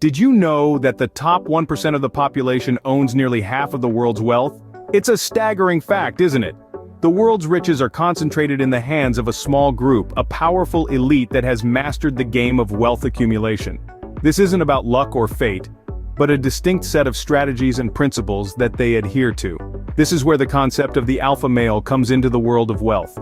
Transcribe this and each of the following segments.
Did you know that the top 1% of the population owns nearly half of the world's wealth? It's a staggering fact, isn't it? The world's riches are concentrated in the hands of a small group, a powerful elite that has mastered the game of wealth accumulation. This isn't about luck or fate, but a distinct set of strategies and principles that they adhere to. This is where the concept of the alpha male comes into the world of wealth.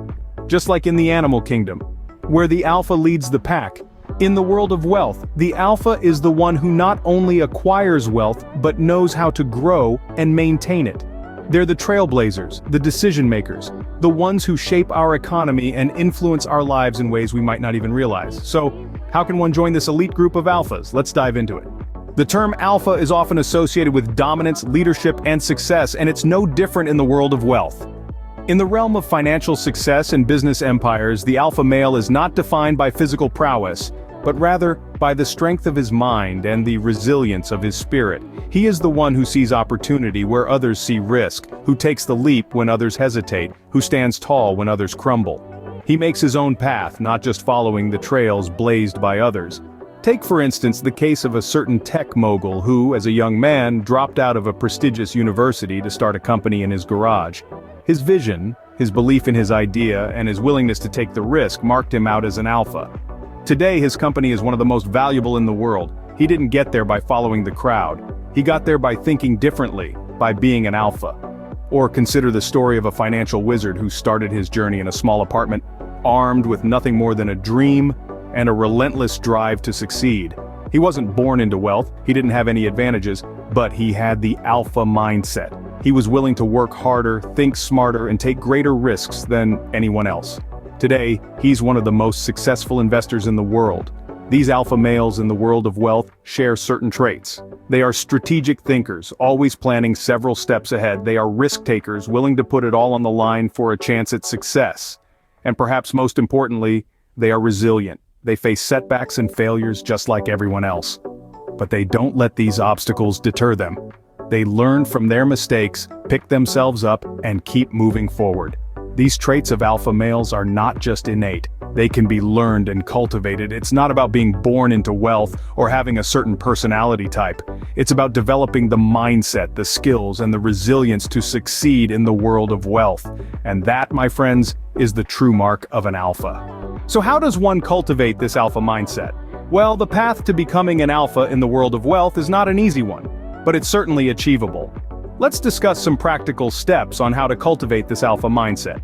Just like in the animal kingdom, where the alpha leads the pack, in the world of wealth, the alpha is the one who not only acquires wealth, but knows how to grow and maintain it. They're the trailblazers, the decision makers, the ones who shape our economy and influence our lives in ways we might not even realize. So, how can one join this elite group of alphas? Let's dive into it. The term alpha is often associated with dominance, leadership, and success, and it's no different in the world of wealth. In the realm of financial success and business empires, the alpha male is not defined by physical prowess, but rather by the strength of his mind and the resilience of his spirit. He is the one who sees opportunity where others see risk, who takes the leap when others hesitate, who stands tall when others crumble. He makes his own path, not just following the trails blazed by others. Take for instance the case of a certain tech mogul who, as a young man, dropped out of a prestigious university to start a company in his garage. His vision, his belief in his idea, and his willingness to take the risk marked him out as an alpha. Today his company is one of the most valuable in the world. He didn't get there by following the crowd. He got there by thinking differently, by being an alpha. Or consider the story of a financial wizard who started his journey in a small apartment, armed with nothing more than a dream and a relentless drive to succeed. He wasn't born into wealth, he didn't have any advantages, but he had the alpha mindset. He was willing to work harder, think smarter, and take greater risks than anyone else. Today, he's one of the most successful investors in the world. These alpha males in the world of wealth share certain traits. They are strategic thinkers, always planning several steps ahead. They are risk takers, willing to put it all on the line for a chance at success. And perhaps most importantly, they are resilient. They face setbacks and failures just like everyone else. But they don't let these obstacles deter them. They learn from their mistakes, pick themselves up, and keep moving forward. These traits of alpha males are not just innate. They can be learned and cultivated. It's not about being born into wealth or having a certain personality type. It's about developing the mindset, the skills, and the resilience to succeed in the world of wealth. And that, my friends, is the true mark of an alpha. So how does one cultivate this alpha mindset? Well, the path to becoming an alpha in the world of wealth is not an easy one, but it's certainly achievable. Let's discuss some practical steps on how to cultivate this alpha mindset.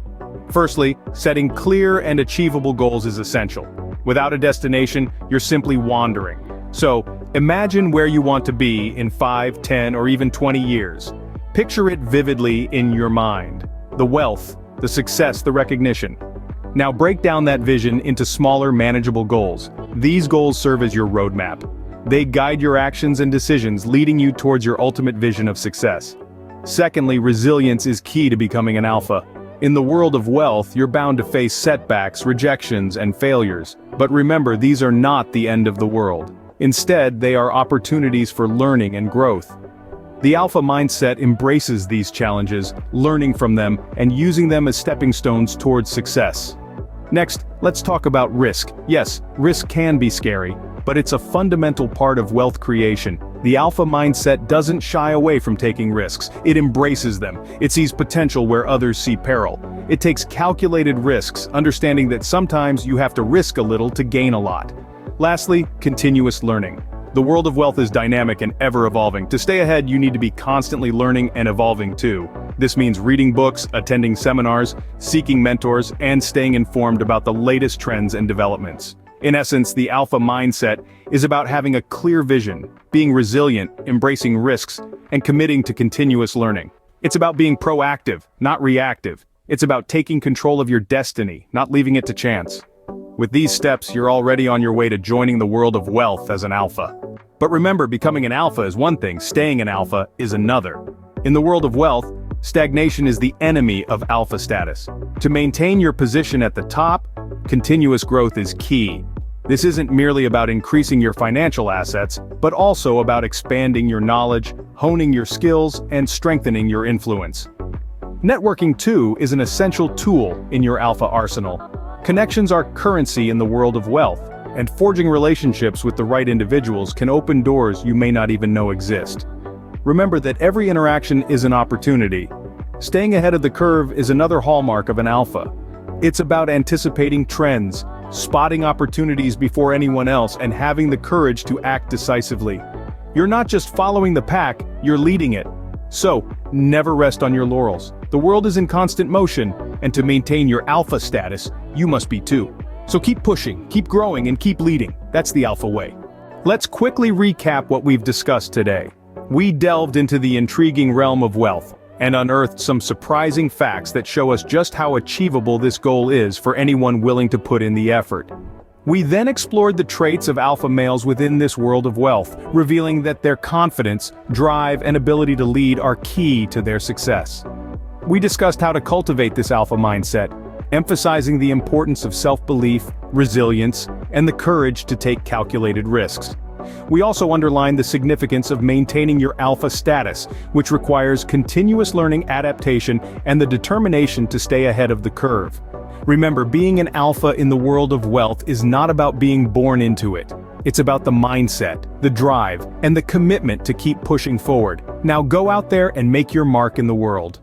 Firstly, setting clear and achievable goals is essential. Without a destination, you're simply wandering. So, imagine where you want to be in 5, 10, or even 20 years. Picture it vividly in your mind. The wealth, the success, the recognition. Now break down that vision into smaller, manageable goals. These goals serve as your roadmap. They guide your actions and decisions, leading you towards your ultimate vision of success. Secondly, resilience is key to becoming an alpha. In the world of wealth, you're bound to face setbacks, rejections, and failures. But remember, these are not the end of the world. Instead, they are opportunities for learning and growth. The alpha mindset embraces these challenges, learning from them, and using them as stepping stones towards success. Next, let's talk about risk. Yes, risk can be scary, but it's a fundamental part of wealth creation. The alpha mindset doesn't shy away from taking risks. It embraces them. It sees potential where others see peril. It takes calculated risks, understanding that sometimes you have to risk a little to gain a lot. Lastly, continuous learning. The world of wealth is dynamic and ever-evolving. To stay ahead, you need to be constantly learning and evolving too. This means reading books, attending seminars, seeking mentors, and staying informed about the latest trends and developments. In essence, the alpha mindset is about having a clear vision, being resilient, embracing risks, and committing to continuous learning. It's about being proactive, not reactive. It's about taking control of your destiny, not leaving it to chance. With these steps, you're already on your way to joining the world of wealth as an alpha. But remember, becoming an alpha is one thing, staying an alpha is another. In the world of wealth, stagnation is the enemy of alpha status. To maintain your position at the top, continuous growth is key. This isn't merely about increasing your financial assets, but also about expanding your knowledge, honing your skills, and strengthening your influence. Networking, too, is an essential tool in your alpha arsenal. Connections are currency in the world of wealth. and forging relationships with the right individuals can open doors you may not even know exist. Remember that every interaction is an opportunity. Staying ahead of the curve is another hallmark of an alpha. It's about anticipating trends, spotting opportunities before anyone else, and having the courage to act decisively. You're not just following the pack, you're leading it. So, never rest on your laurels. The world is in constant motion, and to maintain your alpha status, you must be too. So keep pushing, keep growing, and keep leading. That's the alpha way. Let's quickly recap what we've discussed today. We delved into the intriguing realm of wealth, and unearthed some surprising facts that show us just how achievable this goal is for anyone willing to put in the effort. We then explored the traits of alpha males within this world of wealth, revealing that their confidence, drive, and ability to lead are key to their success. We discussed how to cultivate this alpha mindset, emphasizing the importance of self-belief, resilience, and the courage to take calculated risks. We also underlined the significance of maintaining your alpha status, which requires continuous learning, adaptation, and the determination to stay ahead of the curve. Remember, being an alpha in the world of wealth is not about being born into it. It's about the mindset, the drive, and the commitment to keep pushing forward. Now go out there and make your mark in the world.